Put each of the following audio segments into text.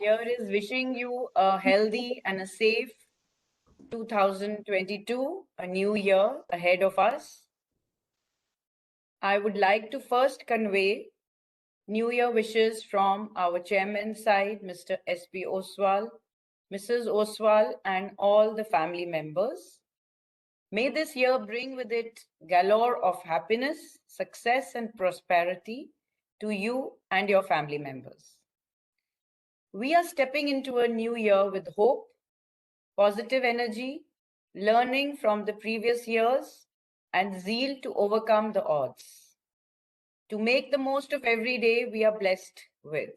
here is wishing you a healthy and a safe 2022, a new year ahead of us. I would like to first convey New Year wishes from our chairman side, Mr. S.B. Oswal, Mrs. Oswal, and all the family members. May this year bring with it galore of happiness, success, and prosperity to you and your family members. We are stepping into a new year with hope, positive energy, learning from the previous years, and zeal to overcome the odds. To make the most of every day we are blessed with.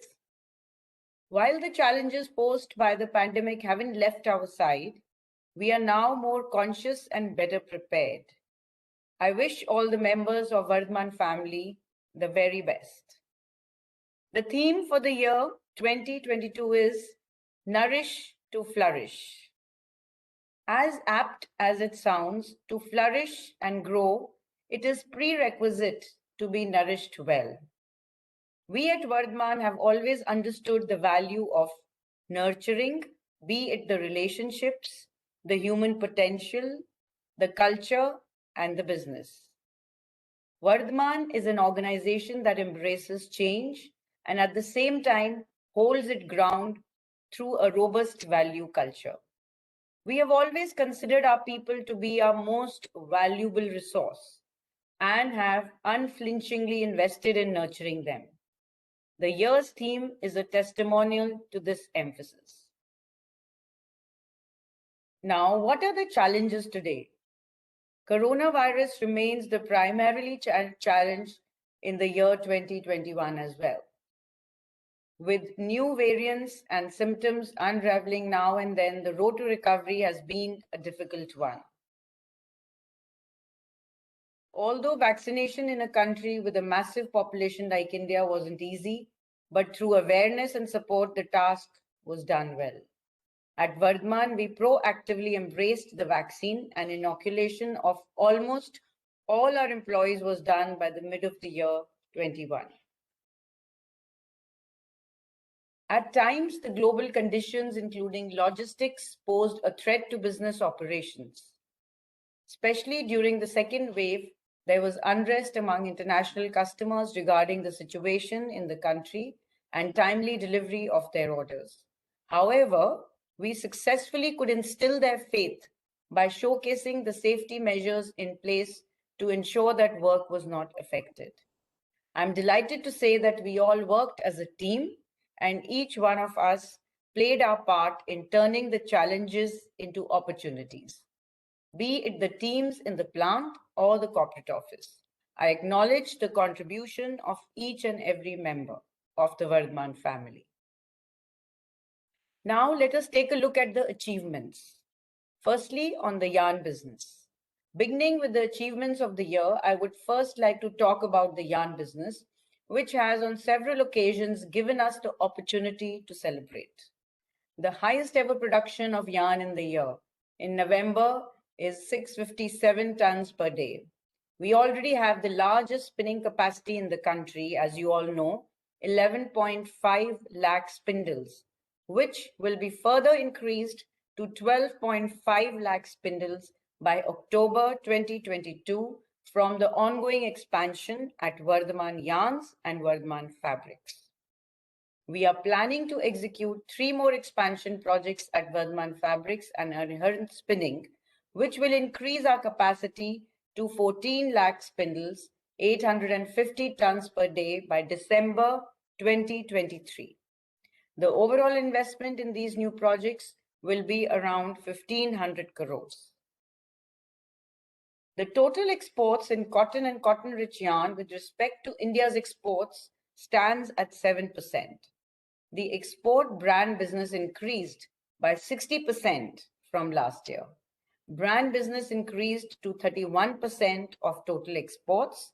While the challenges posed by the pandemic haven't left our side, we are now more conscious and better prepared. I wish all the members of Vardhman family the very best. The theme for the year 2022 is Nourish to Flourish. As apt as it sounds, to flourish and grow, it is prerequisite to be nourished well. We at Vardhman have always understood the value of nurturing, be it the relationships, the human potential, the culture, and the business. Vardhman is an organization that embraces change and at the same time holds its ground through a robust value culture. We have always considered our people to be our most valuable resource and have unflinchingly invested in nurturing them. The year's theme is a testimonial to this emphasis. Now, what are the challenges today? Coronavirus remains the primarily challenge in the year 2021 as well. With new variants and symptoms unraveling now and then, the road to recovery has been a difficult one. Although vaccination in a country with a massive population like India wasn't easy, but through awareness and support, the task was done well. At Vardhman, we proactively embraced the vaccine, and inoculation of almost all our employees was done by the mid of the year 21. At times, the global conditions, including logistics, posed a threat to business operations. Especially during the second wave, there was unrest among international customers regarding the situation in the country and timely delivery of their orders. However, we successfully could instill their faith by showcasing the safety measures in place to ensure that work was not affected. I'm delighted to say that we all worked as a team and each one of us played our part in turning the challenges into opportunities, be it the teams in the plant or the corporate office. I acknowledge the contribution of each and every member of the Vardhman family. Now let us take a look at the achievements. Firstly, on the yarn business. Beginning with the achievements of the year, I would first like to talk about the yarn business, which has on several occasions given us the opportunity to celebrate. The highest ever production of yarn in the year in November is 657 tons per day. We already have the largest spinning capacity in the country, as you all know, 11.5 lakh spindles, which will be further increased to 12.5 lakh spindles by October 2022 from the ongoing expansion at Vardhman Yarns and Vardhman Fabrics. We are planning to execute 3 more expansion projects at Vardhman Fabrics and Inherent Spinning, which will increase our capacity to 14 lakh spindles, 850 tons per day by December 2023. The overall investment in these new projects will be around 1,500 crores. The total exports in cotton and cotton-rich yarn with respect to India's exports stands at 7%. The export brand business increased by 60% from last year. Brand business increased to 31% of total exports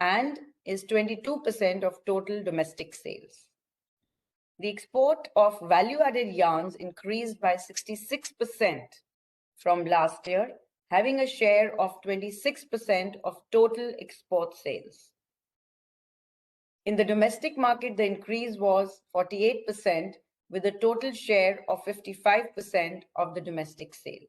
and is 22% of total domestic sales. The export of value-added yarns increased by 66% from last year, having a share of 26% of total export sales. In the domestic market, the increase was 48%, with a total share of 55% of the domestic sale.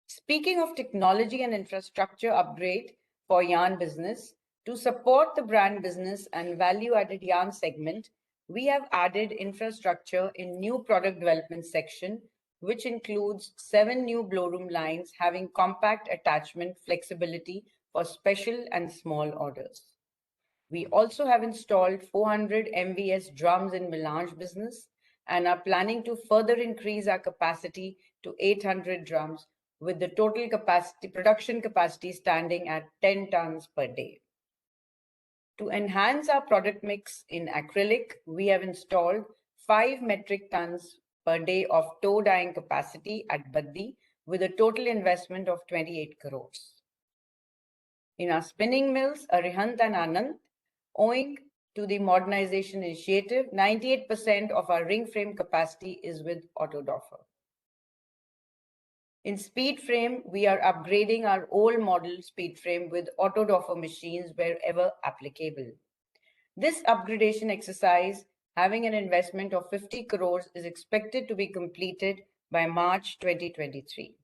Speaking of technology and infrastructure upgrade for yarn business, to support the brand business and value-added yarn segment, we have added infrastructure in new product development section, which includes 7 new blowroom lines having compact attachment flexibility for special and small orders. We also have installed 400 MVS drums in melange business and are planning to further increase our capacity to 800 drums, with the total production capacity standing at 10 tons per day. To enhance our product mix in acrylic, we have installed 5 metric tons per day of toe dyeing capacity at Baddi, with a total investment of 28 crores. In our spinning mills, Arihant and Anand, owing to the modernization initiative, 98% of our ring frame capacity is with Autodoffer. In speed frame, we are upgrading our old model speed frame with Autodoffer machines wherever applicable. This upgradation exercise, having an investment of 50 crores, is expected to be completed by March 2023.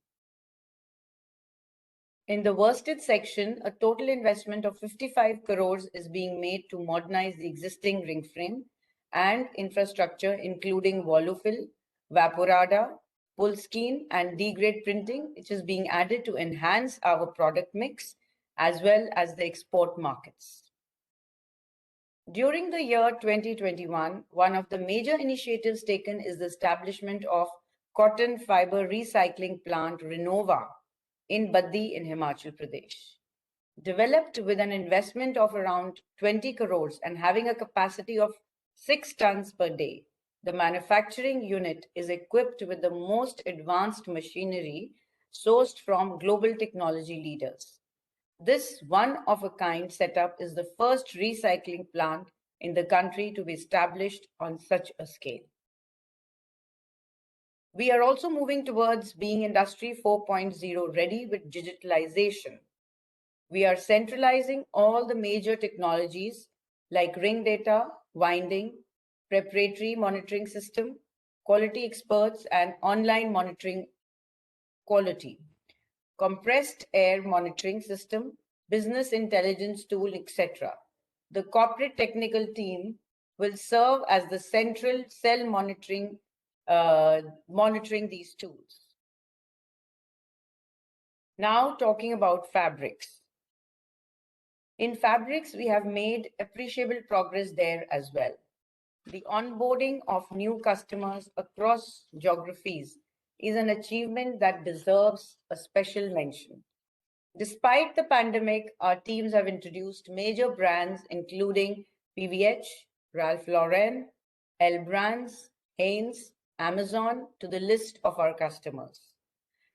In the worsted section, a total investment of 55 crores is being made to modernize the existing ring frame and infrastructure, including Wolufill, Vaporada, Pullskein, and D-grade printing, which is being added to enhance our product mix as well as the export markets. During the year 2021, one of the major initiatives taken is the establishment of cotton fiber recycling plant Renova in Baddi in Himachal Pradesh. Developed with an investment of around 20 crores and having a capacity of 6 tons per day, the manufacturing unit is equipped with the most advanced machinery sourced from global technology leaders. This one-of-a-kind setup is the first recycling plant in the country to be established on such a scale. We are also moving towards being Industry 4.0 ready with digitalization. We are centralizing all the major technologies like ring data, winding, preparatory monitoring system, quality experts, and online monitoring quality, compressed air monitoring system, business intelligence tool, etc. The corporate technical team will serve as the central cell monitoring these tools. Now talking about fabrics. In fabrics, we have made appreciable progress there as well. The onboarding of new customers across geographies is an achievement that deserves a special mention. Despite the pandemic, our teams have introduced major brands including PVH, Ralph Lauren, L Brands, Hanes, Amazon to the list of our customers.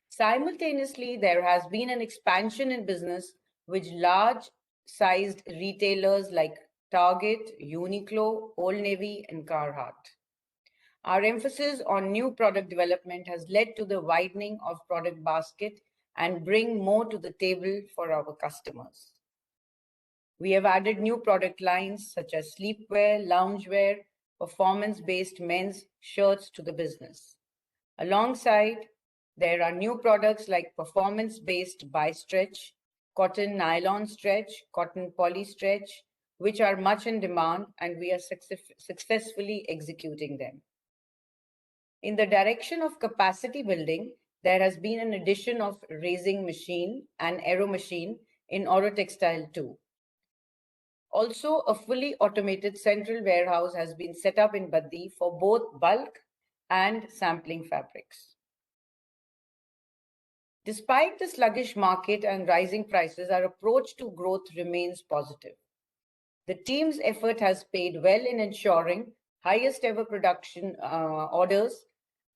Simultaneously, there has been an expansion in business with large-sized retailers like Target, Uniqlo, Old Navy, and Carhartt. Our emphasis on new product development has led to the widening of product basket and bring more to the table for our customers. We have added new product lines such as sleepwear, loungewear, performance-based men's shirts to the business. Alongside, there are new products like performance-based bi-stretch, cotton nylon stretch, cotton poly stretch, which are much in demand, and we are successfully executing them. In the direction of capacity building, there has been an addition of raising machine and aero machine in Oro Textile too. Also, a fully automated central warehouse has been set up in Baddi for both bulk and sampling fabrics. Despite the sluggish market and rising prices, our approach to growth remains positive. The team's effort has paid well in ensuring highest ever production orders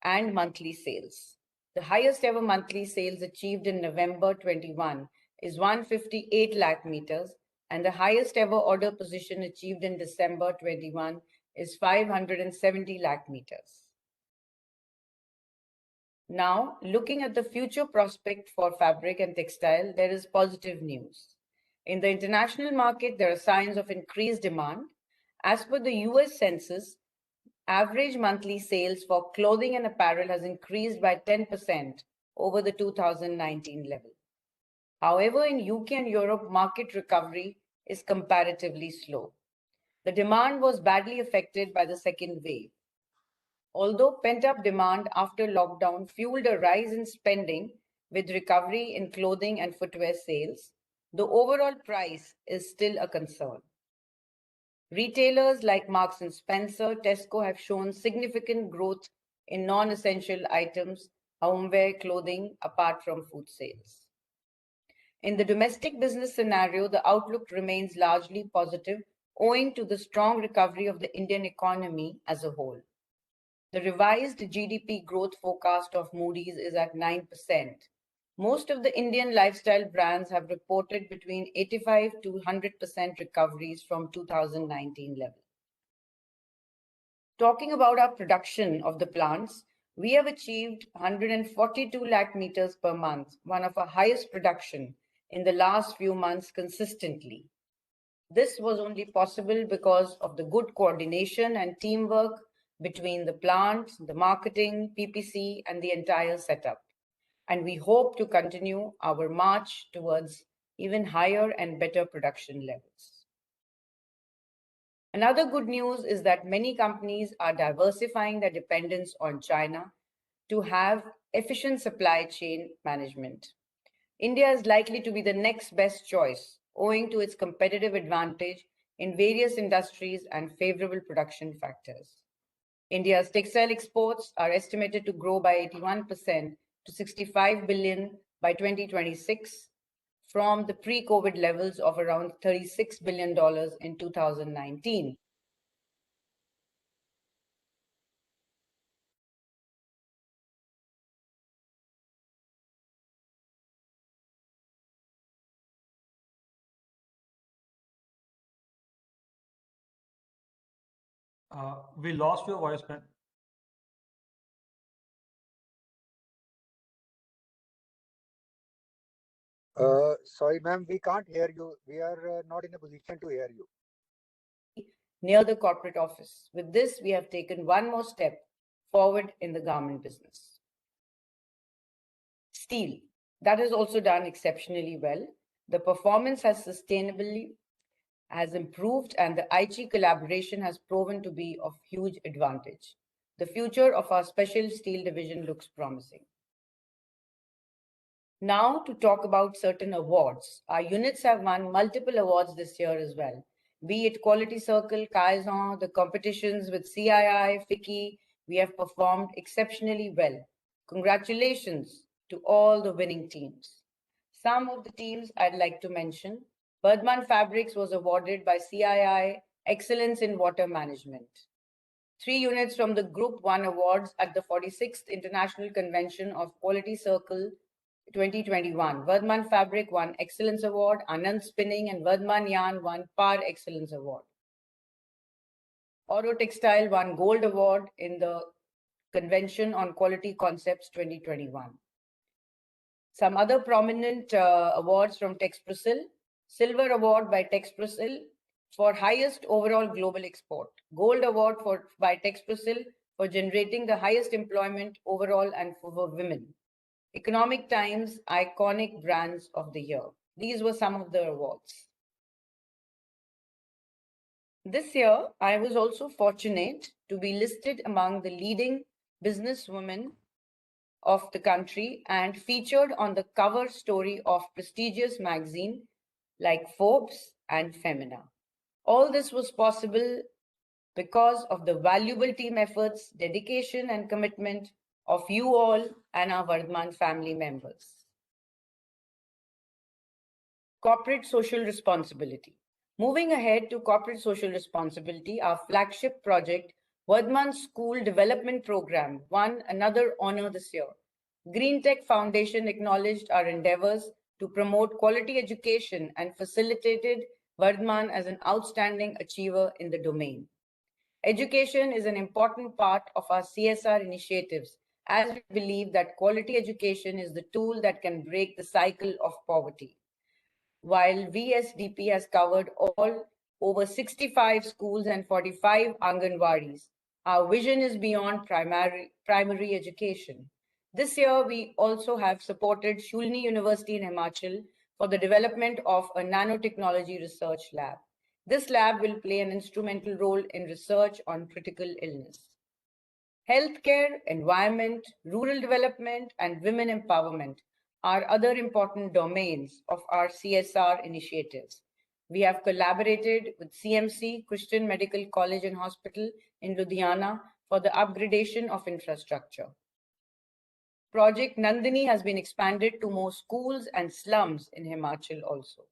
and monthly sales. The highest ever monthly sales achieved in November 21 is 158 lakh meters, and the highest ever order position achieved in December 21 is 570 lakh meters. Now, looking at the future prospect for fabric and textile, there is positive news. In the international market, there are signs of increased demand. As per the US Census, Average monthly sales for clothing and apparel has increased by 10% over the 2019 level. However, in UK and Europe, market recovery is comparatively slow. The demand was badly affected by the second wave. Although pent-up demand after lockdown fueled a rise in spending with recovery in clothing and footwear sales, the overall price is still a concern. Retailers like Marks and Spencer, Tesco have shown significant growth in non-essential items, homeware, clothing, apart from food sales. In the domestic business scenario, the outlook remains largely positive owing to the strong recovery of the Indian economy as a whole. The revised GDP growth forecast of Moody's is at 9%. Most of the Indian lifestyle brands have reported between 85 to 100% recoveries from 2019 level. Talking about our production of the plants, we have achieved 142 lakh meters per month, one of our highest production in the last few months consistently. This was only possible because of the good coordination and teamwork between the plant, the marketing, PPC, and the entire setup. And we hope to continue our march towards even higher and better production levels. Another good news is that many companies are diversifying their dependence on China to have efficient supply chain management. India is likely to be the next best choice, owing to its competitive advantage in various industries and favorable production factors. India's textile exports are estimated to grow by 81% to 65 billion by 2026 from the pre-COVID levels of around $36 billion in 2019. We lost your voice, man. Sorry, ma'am, we can't hear you. We are not in a position to hear you. Near the corporate office. With this, we have taken one more step forward in the garment business. Steel, that has also done exceptionally well. The performance has improved and the Aichi collaboration has proven to be of huge advantage. The future of our special steel division looks promising. Now to talk about certain awards. Our units have won multiple awards this year as well, be it Quality Circle, Kaizen, the competitions with CII, FICCI. We have performed exceptionally well. Congratulations to all the winning teams. Some of the teams I'd like to mention. Vardhman Fabrics was awarded by CII Excellence in Water Management. 3 units from the group won awards at the 46th International Convention of Quality Circle 2021. Vardhman Fabric won Excellence Award, Anand Spinning and Vardhman Yarn won Par Excellence Award. Oro Textile won Gold Award in the Convention on Quality Concepts 2021. Some other prominent awards from Texprocil. Silver Award by Texprocil for highest overall global export. Gold Award by Texprocil for generating the highest employment overall and for women. Economic Times Iconic Brands of the Year. These were some of the awards. This year, I was also fortunate to be listed among the leading businesswomen of the country and featured on the cover story of prestigious magazine like Forbes and Femina. All this was possible because of the valuable team efforts, dedication and commitment of you all and our Vardhman family members. Corporate social responsibility. Moving ahead to corporate social responsibility, our flagship project, Vardhman School Development Program, won another honor this year. Green Tech Foundation acknowledged our endeavors to promote quality education and facilitated Vardhman as an outstanding achiever in the domain. Education is an important part of our CSR initiatives, as we believe that quality education is the tool that can break the cycle of poverty. While VSDP has covered all over 65 schools and 45 Anganwadis, Our vision is beyond primary education. This year, we also have supported Shulni University in Himachal for the development of a nanotechnology research lab. This lab will play an instrumental role in research on critical illness. Healthcare, environment, rural development, and women empowerment are other important domains of our CSR initiatives. We have collaborated with CMC, Christian Medical College and Hospital in Ludhiana for the upgradation of infrastructure. Project Nandini has been expanded to more schools and slums in Himachal also.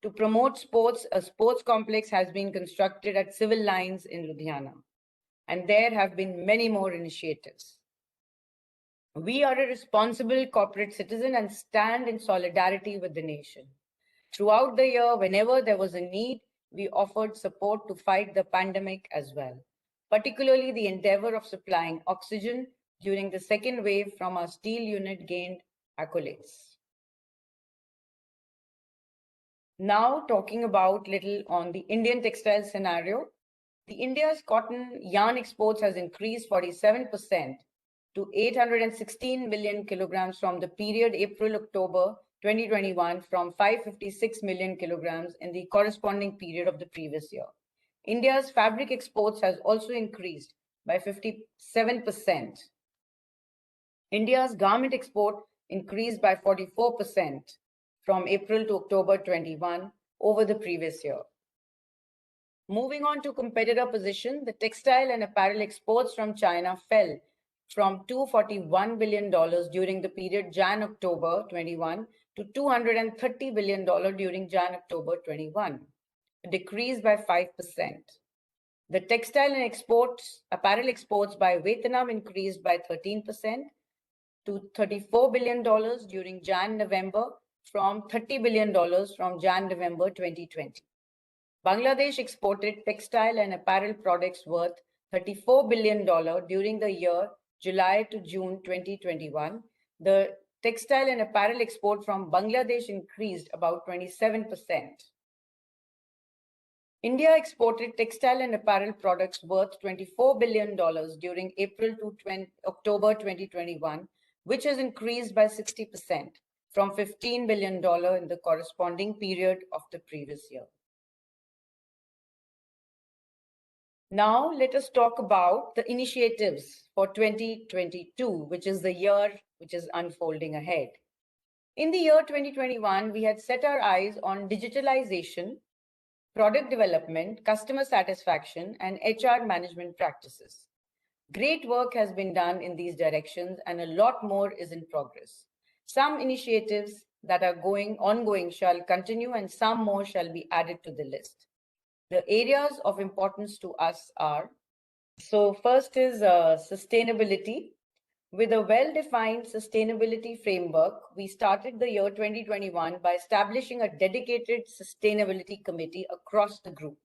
To promote sports, a sports complex has been constructed at Civil Lines in Ludhiana, and there have been many more initiatives. We are a responsible corporate citizen and stand in solidarity with the nation. Throughout the year, whenever there was a need, we offered support to fight the pandemic as well, particularly the endeavor of supplying oxygen during the second wave from our steel unit gained accolades. Now talking about little on the Indian textile scenario, the India's cotton yarn exports has increased 47% to 816 million kilograms from the period April-October 2021 from 556 million kilograms in the corresponding period of the previous year. India's fabric exports has also increased by 57%. India's garment export increased by 44% from April to October 21 over the previous year. Moving on to competitor position, the textile and apparel exports from China fell from $241 billion during the period Jan-October 21 to $230 billion during Jan-October 21, a decrease by 5%. The textile and apparel exports by Vietnam increased by 13% to $34 billion during Jan-November from $30 billion from Jan-November 2020. Bangladesh exported textile and apparel products worth $34 billion during the year July to June 2021. The textile and apparel export from Bangladesh increased about 27%. India exported textile and apparel products worth $24 billion during April to October 2021, which has increased by 60% from $15 billion in the corresponding period of the previous year. Now, let us talk about the initiatives for 2022, which is the year which is unfolding ahead. In the year 2021, we had set our eyes on digitalization, product development, customer satisfaction, and HR management practices. Great work has been done in these directions, and a lot more is in progress. Some initiatives that are ongoing shall continue, and some more shall be added to the list. The areas of importance to us are, so first is sustainability. With a well-defined sustainability framework, we started the year 2021 by establishing a dedicated sustainability committee across the group.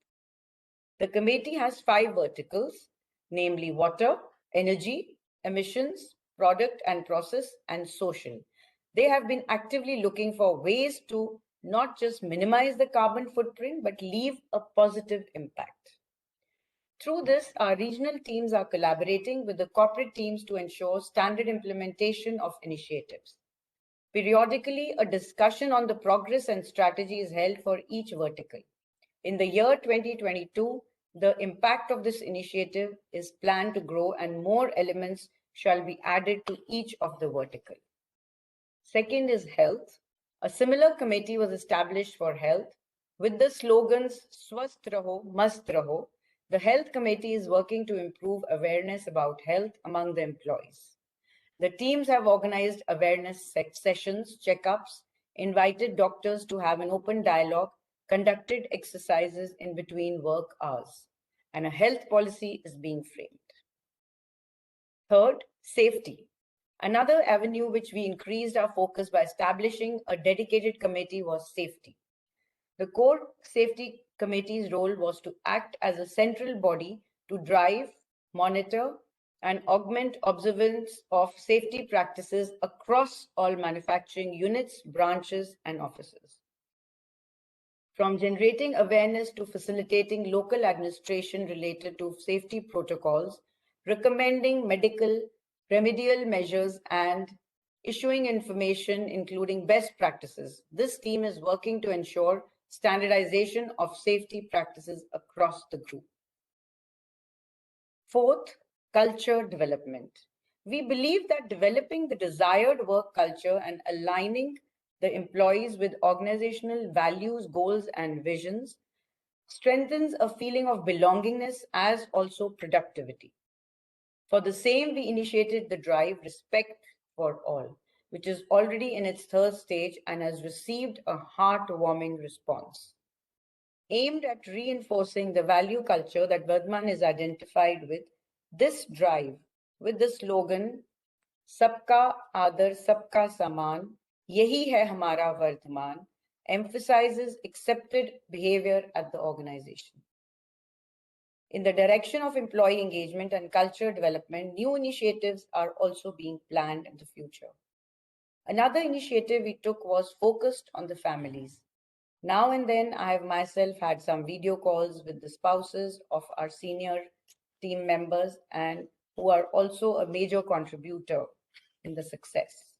The committee has 5 verticals, namely water, energy, emissions, product and process, and social. They have been actively looking for ways to not just minimize the carbon footprint, but leave a positive impact. Through this, our regional teams are collaborating with the corporate teams to ensure standard implementation of initiatives. Periodically, a discussion on the progress and strategy is held for each vertical. In the year 2022, the impact of this initiative is planned to grow and more elements shall be added to each of the vertical. Second is health. A similar committee was established for health with the slogans Swasth Raho, Mast Raho. The health committee is working to improve awareness about health among the employees. The teams have organized awareness sessions, checkups, invited doctors to have an open dialogue, conducted exercises in between work hours, and a health policy is being framed. Third, safety. Another avenue which we increased our focus by establishing a dedicated committee was safety. The core safety committee's role was to act as a central body to drive, monitor, and augment observance of safety practices across all manufacturing units, branches, and offices. from generating awareness to facilitating local administration related to safety protocols, recommending medical remedial measures, and issuing information including best practices. This team is working to ensure standardization of safety practices across the group. Fourth, culture development. We believe that developing the desired work culture and aligning the employees with organizational values, goals, and visions strengthens a feeling of belongingness as also productivity. For the same, we initiated the drive Respect for All, which is already in its third stage and has received a heartwarming response. Aimed at reinforcing the value culture that Vardhman is identified with, this drive, with the slogan Sabka Aadar Sabka Saman, Yahi Hai Hamara Vardhman, emphasizes accepted behavior at the organization. In the direction of employee engagement and culture development, new initiatives are also being planned in the future. Another initiative we took was focused on the families. Now and then, I have myself had some video calls with the spouses of our senior team members and who are also a major contributor in the success.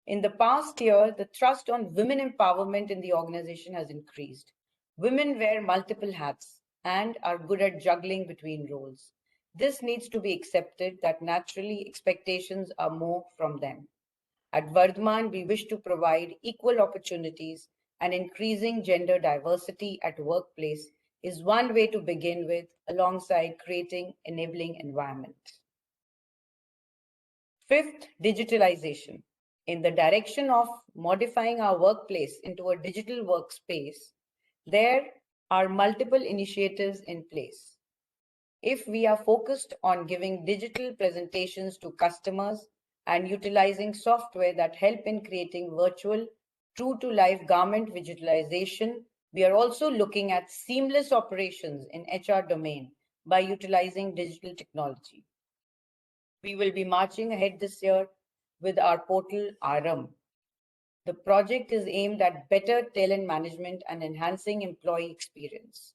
In the past year, the thrust on women empowerment in the organization has increased. Women wear multiple hats and are good at juggling between roles. This needs to be accepted that naturally expectations are more from them. At Vardhman, we wish to provide equal opportunities, and increasing gender diversity at workplace is one way to begin with, alongside creating enabling environment. Fifth, digitalization. In the direction of modifying our workplace into a digital workspace, there are multiple initiatives in place. If we are focused on giving digital presentations to customers and utilizing software that help in creating virtual, true-to-life garment visualization, we are also looking at seamless operations in HR domain by utilizing digital technology. We will be marching ahead this year with our portal Aram. The project is aimed at better talent management and enhancing employee experience.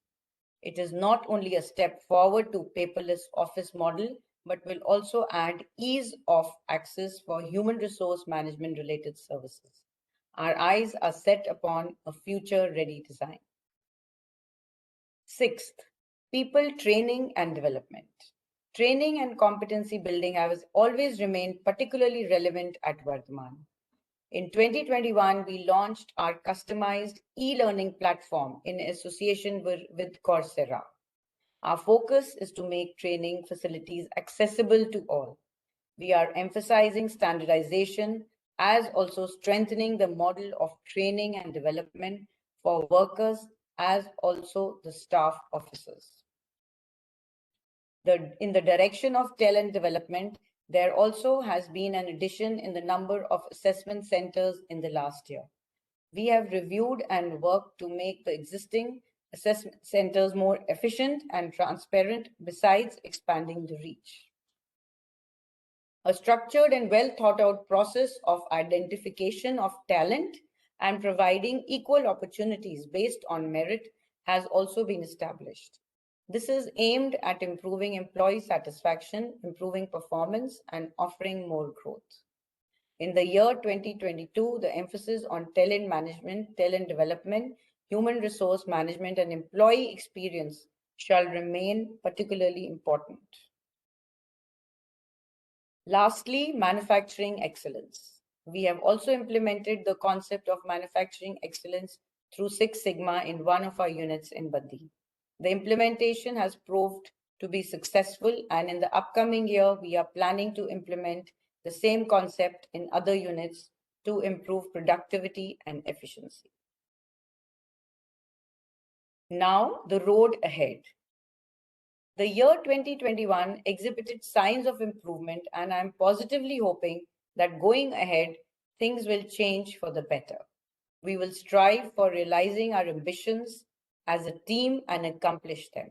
It is not only a step forward to paperless office model, but will also add ease of access for human resource management related services. Our eyes are set upon a future-ready design. Sixth, people training and development. Training and competency building has always remained particularly relevant at Vardhman. In 2021, we launched our customized e-learning platform in association with Coursera. Our focus is to make training facilities accessible to all. We are emphasizing standardization as also strengthening the model of training and development for workers as also the staff officers. In the direction of talent development, there also has been an addition in the number of assessment centers in the last year. We have reviewed and worked to make the existing assessment centers more efficient and transparent, besides expanding the reach. A structured and well thought out process of identification of talent and providing equal opportunities based on merit has also been established. This is aimed at improving employee satisfaction, improving performance, and offering more growth. In the year 2022, the emphasis on talent management, talent development, human resource management, and employee experience shall remain particularly important. Lastly, manufacturing excellence. We have also implemented the concept of manufacturing excellence through Six Sigma in one of our units in Baddi. The implementation has proved to be successful, and in the upcoming year, we are planning to implement the same concept in other units to improve productivity and efficiency. Now, the road ahead. The year 2021 exhibited signs of improvement, and I'm positively hoping that going ahead, things will change for the better. We will strive for realizing our ambitions as a team and accomplish them.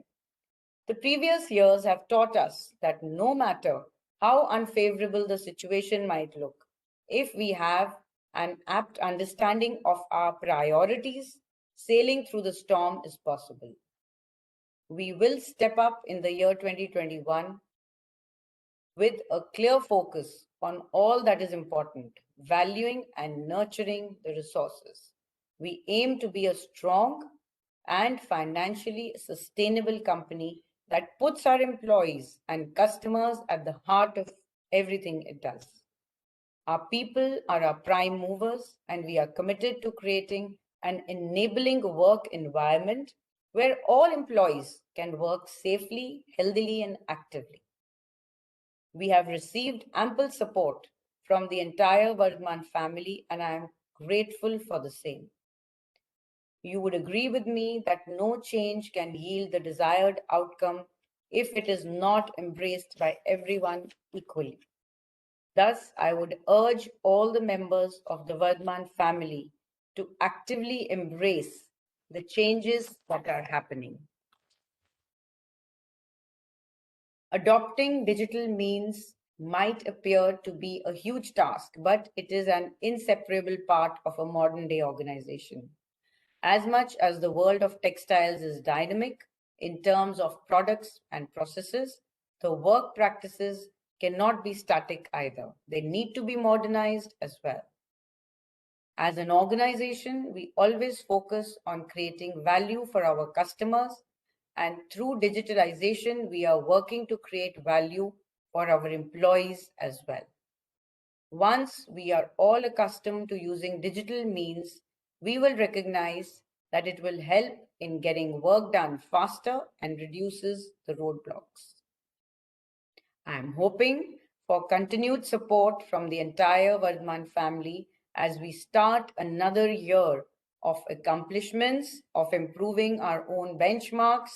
The previous years have taught us that no matter how unfavorable the situation might look, if we have an apt understanding of our priorities, sailing through the storm is possible. We will step up in the year 2021 with a clear focus on all that is important, valuing and nurturing the resources. We aim to be a strong and financially sustainable company that puts our employees and customers at the heart of everything it does. Our people are our prime movers, and we are committed to creating an enabling work environment where all employees can work safely, healthily, and actively. We have received ample support from the entire Vardhman family, and I am grateful for the same. You would agree with me that no change can yield the desired outcome if it is not embraced by everyone equally. Thus, I would urge all the members of the Vardhman family to actively embrace the changes that are happening. Adopting digital means might appear to be a huge task, but it is an inseparable part of a modern day organization. As much as the world of textiles is dynamic in terms of products and processes, the work practices cannot be static either. They need to be modernized as well. As an organization, we always focus on creating value for our customers, and through digitalization, we are working to create value for our employees as well. Once we are all accustomed to using digital means, we will recognize that it will help in getting work done faster and reduces the roadblocks. I am hoping for continued support from the entire Vardhman family as we start another year of accomplishments, of improving our own benchmarks,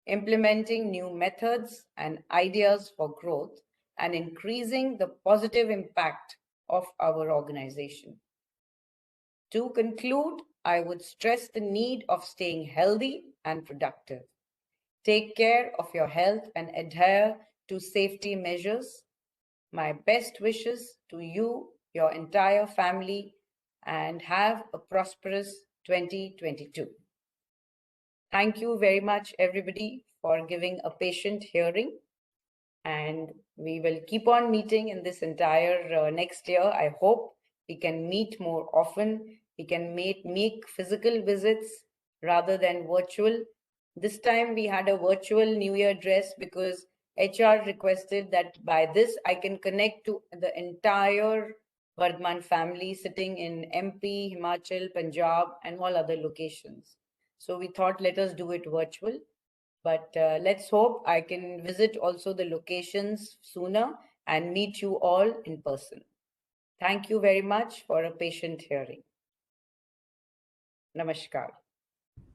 implementing new methods and ideas for growth, and increasing the positive impact of our organization. To conclude, I would stress the need of staying healthy and productive. Take care of your health and adhere to safety measures. My best wishes to you, your entire family, and have a prosperous 2022. Thank you very much, everybody, for giving a patient hearing. And we will keep on meeting in this entire next year. I hope we can meet more often. We can make physical visits rather than virtual. This time we had a virtual New Year address because HR requested that by this I can connect to the entire Vardhman family sitting in MP, Himachal, Punjab, and all other locations. So we thought, let us do it virtual. But let's hope I can visit also the locations sooner and meet you all in person. Thank you very much for a patient hearing. Namaskar.